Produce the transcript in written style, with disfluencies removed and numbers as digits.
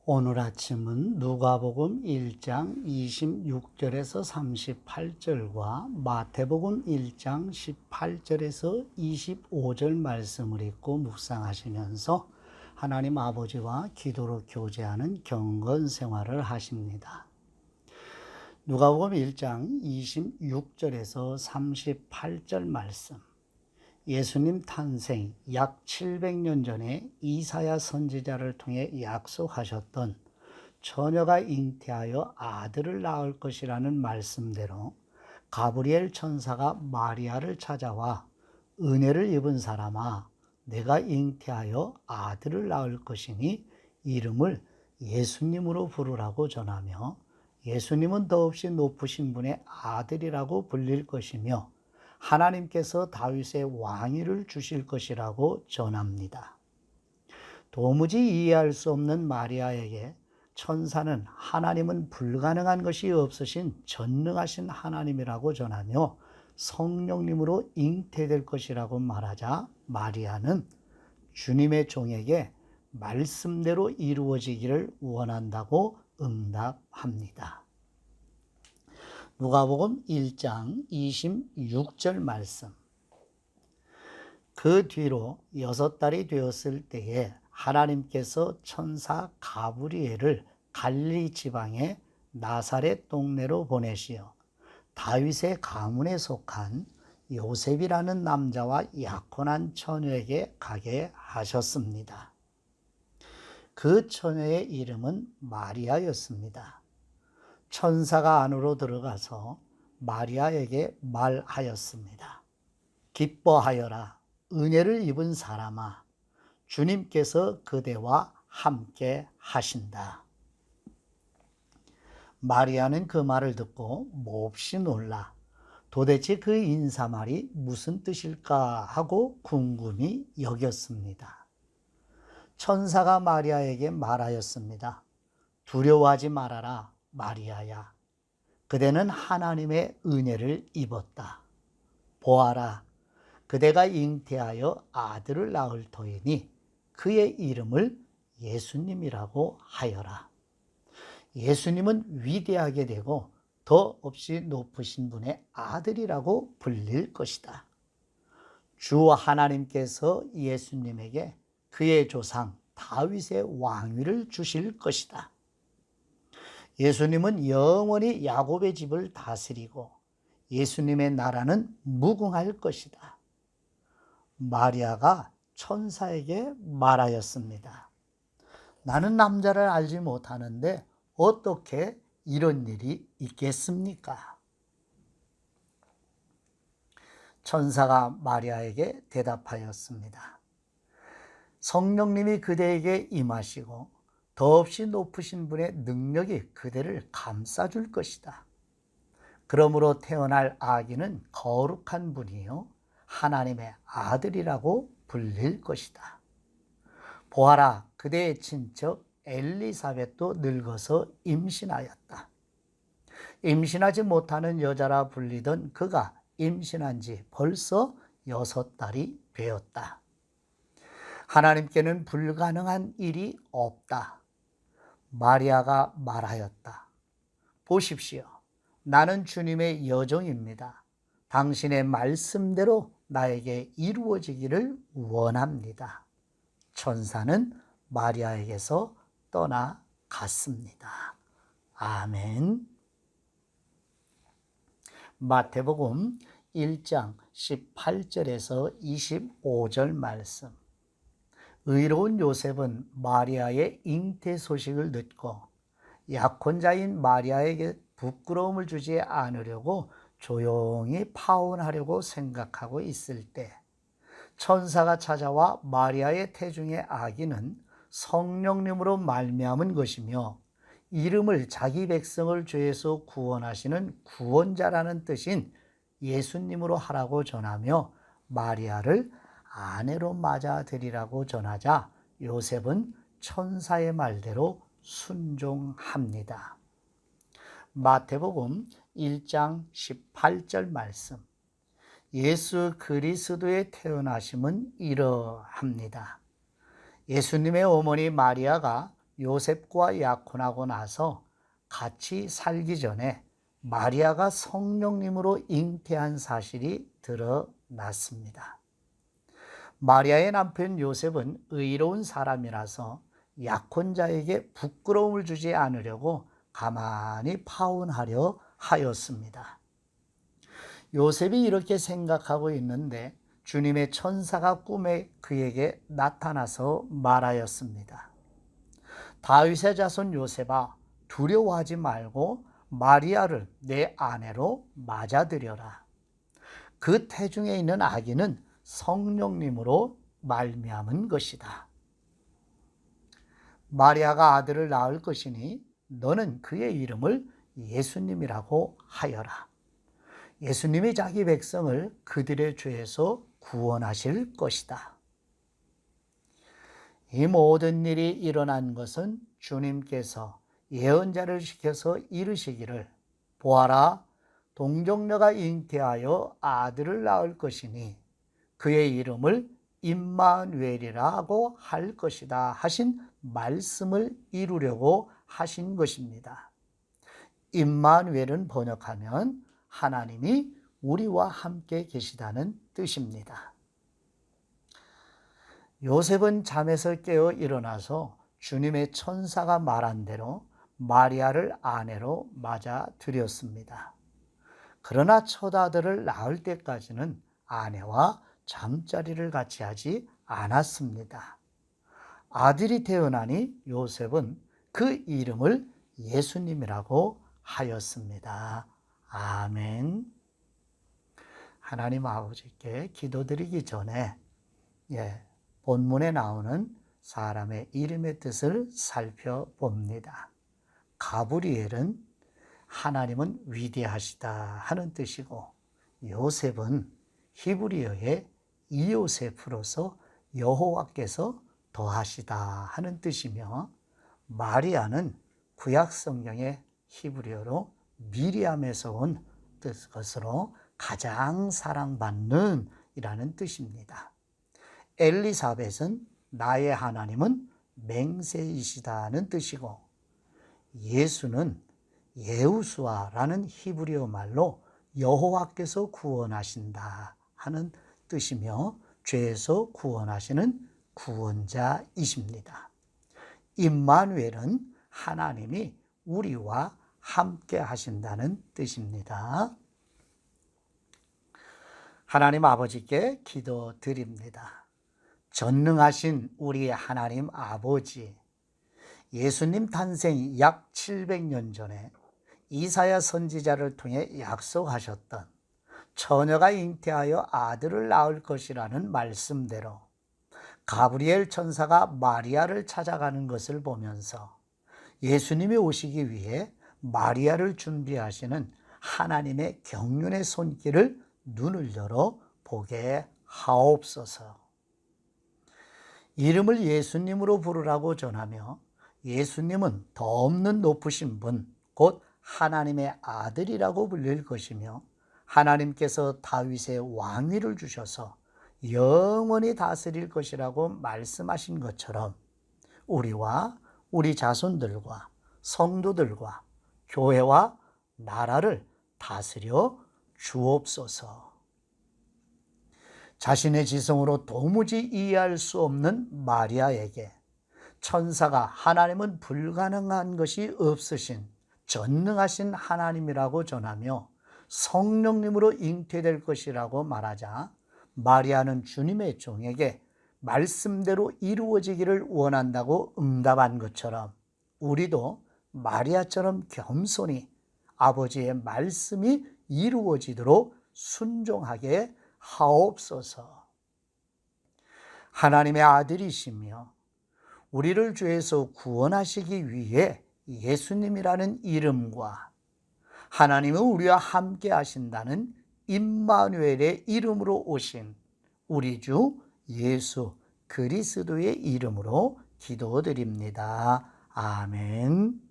오늘 아침은 누가복음 1장 26절에서 38절과 마태복음 1장 18절에서 25절 말씀을 읽고 묵상하시면서 하나님 아버지와 기도로 교제하는 경건 생활을 하십니다. 누가복음 1장 26절에서 38절 말씀. 예수님 탄생 약 700년 전에 이사야 선지자를 통해 약속하셨던 처녀가 잉태하여 아들을 낳을 것이라는 말씀대로 가브리엘 천사가 마리아를 찾아와 은혜를 입은 사람아, 내가 잉태하여 아들을 낳을 것이니 이름을 예수님으로 부르라고 전하며, 예수님은 더없이 높으신 분의 아들이라고 불릴 것이며 하나님께서 다윗의 왕위를 주실 것이라고 전합니다. 도무지 이해할 수 없는 마리아에게 천사는 하나님은 불가능한 것이 없으신 전능하신 하나님이라고 전하며 성령님으로 잉태될 것이라고 말하자, 마리아는 주님의 종에게 말씀대로 이루어지기를 원한다고 응답합니다. 누가복음 1장 26절 말씀. 그 뒤로 6달이 되었을 때에 하나님께서 천사 가브리엘을 갈릴리 지방의 나사렛 동네로 보내시어 다윗의 가문에 속한 요셉이라는 남자와 약혼한 처녀에게 가게 하셨습니다. 그 처녀의 이름은 마리아였습니다. 천사가 안으로 들어가서 마리아에게 말하였습니다. 기뻐하여라, 은혜를 입은 사람아, 주님께서 그대와 함께 하신다. 마리아는 그 말을 듣고 몹시 놀라 도대체 그 인사말이 무슨 뜻일까 하고 궁금히 여겼습니다. 천사가 마리아에게 말하였습니다. 두려워하지 말아라, 마리아야. 그대는 하나님의 은혜를 입었다. 보아라, 그대가 잉태하여 아들을 낳을 터이니 그의 이름을 예수님이라고 하여라. 예수님은 위대하게 되고 더없이 높으신 분의 아들이라고 불릴 것이다. 주 하나님께서 예수님에게 그의 조상 다윗의 왕위를 주실 것이다. 예수님은 영원히 야곱의 집을 다스리고 예수님의 나라는 무궁할 것이다. 마리아가 천사에게 말하였습니다. 나는 남자를 알지 못하는데 어떻게 이런 일이 있겠습니까? 천사가 마리아에게 대답하였습니다. 성령님이 그대에게 임하시고 더없이 높으신 분의 능력이 그대를 감싸줄 것이다. 그러므로 태어날 아기는 거룩한 분이요 하나님의 아들이라고 불릴 것이다. 보아라, 그대의 친척 엘리사벳도 늙어서 임신하였다. 임신하지 못하는 여자라 불리던 그가 임신한 지 벌써 6달이 되었다. 하나님께는 불가능한 일이 없다. 마리아가 말하였다. 보십시오. 나는 주님의 여종입니다. 당신의 말씀대로 나에게 이루어지기를 원합니다. 천사는 마리아에게서 떠나갔습니다. 아멘. 마태복음 1장 18절에서 25절 말씀. 의로운 요셉은 마리아의 잉태 소식을 듣고 약혼자인 마리아에게 부끄러움을 주지 않으려고 조용히 파혼하려고 생각하고 있을 때 천사가 찾아와 마리아의 태중의 아기는 성령님으로 말미암은 것이며 이름을 자기 백성을 죄에서 구원하시는 구원자라는 뜻인 예수님으로 하라고 전하며 마리아를 아내로 맞아들이라고 전하자 요셉은 천사의 말대로 순종합니다. 마태복음 1장 18절 말씀. 예수 그리스도의 태어나심은 이러합니다. 예수님의 어머니 마리아가 요셉과 약혼하고 나서 같이 살기 전에 마리아가 성령님으로 잉태한 사실이 드러났습니다. 마리아의 남편 요셉은 의로운 사람이라서 약혼자에게 부끄러움을 주지 않으려고 가만히 파혼하려 하였습니다. 요셉이 이렇게 생각하고 있는데 주님의 천사가 꿈에 그에게 나타나서 말하였습니다. 다윗의 자손 요셉아, 두려워하지 말고 마리아를 내 아내로 맞아들여라. 그 태중에 있는 아기는 성령님으로 말미암은 것이다. 마리아가 아들을 낳을 것이니 너는 그의 이름을 예수님이라고 하여라. 예수님이 자기 백성을 그들의 죄에서 구원하실 것이다. 이 모든 일이 일어난 것은 주님께서 예언자를 시켜서 이르시기를 보아라, 동정녀가 잉태하여 아들을 낳을 것이니 그의 이름을 임마누엘이라고 할 것이다 하신 말씀을 이루려고 하신 것입니다. 임마누엘은 번역하면 하나님이 우리와 함께 계시다는 뜻입니다. 요셉은 잠에서 깨어 일어나서 주님의 천사가 말한 대로 마리아를 아내로 맞아들였습니다. 그러나 첫 아들을 낳을 때까지는 아내와 잠자리를 같이 하지 않았습니다. 아들이 태어나니 요셉은 그 이름을 예수님이라고 하였습니다. 아멘. 하나님 아버지께 기도드리기 전에 본문에 나오는 사람의 이름의 뜻을 살펴봅니다. 가브리엘은 하나님은 위대하시다 하는 뜻이고, 요셉은 히브리어의 이요세프로서 여호와께서 더하시다 하는 뜻이며, 마리아는 구약 성경의 히브리어로 미리암에서 온 것으로 가장 사랑받는 이라는 뜻입니다. 엘리사벳은 나의 하나님은 맹세이시다는 뜻이고, 예수는 예우수아라는 히브리어 말로 여호와께서 구원하신다 하는 뜻이며 죄에서 구원하시는 구원자이십니다. 임마누엘은 하나님이 우리와 함께 하신다는 뜻입니다. 하나님 아버지께 기도드립니다. 전능하신 우리 하나님 아버지, 예수님 탄생 약 700년 전에 이사야 선지자를 통해 약속하셨던 처녀가 잉태하여 아들을 낳을 것이라는 말씀대로 가브리엘 천사가 마리아를 찾아가는 것을 보면서 예수님이 오시기 위해 마리아를 준비하시는 하나님의 경륜의 손길을 눈을 열어 보게 하옵소서. 이름을 예수님으로 부르라고 전하며 예수님은 더 없는 높으신 분, 곧 하나님의 아들이라고 불릴 것이며 하나님께서 다윗의 왕위를 주셔서 영원히 다스릴 것이라고 말씀하신 것처럼 우리와 우리 자손들과 성도들과 교회와 나라를 다스려 주옵소서. 자신의 지성으로 도무지 이해할 수 없는 마리아에게 천사가 하나님은 불가능한 것이 없으신 전능하신 하나님이라고 전하며 성령님으로 잉태될 것이라고 말하자 마리아는 주님의 종에게 말씀대로 이루어지기를 원한다고 응답한 것처럼 우리도 마리아처럼 겸손히 아버지의 말씀이 이루어지도록 순종하게 하옵소서. 하나님의 아들이시며 우리를 죄에서 구원하시기 위해 예수님이라는 이름과 하나님은 우리와 함께 하신다는 임마누엘의 이름으로 오신 우리 주 예수 그리스도의 이름으로 기도드립니다. 아멘.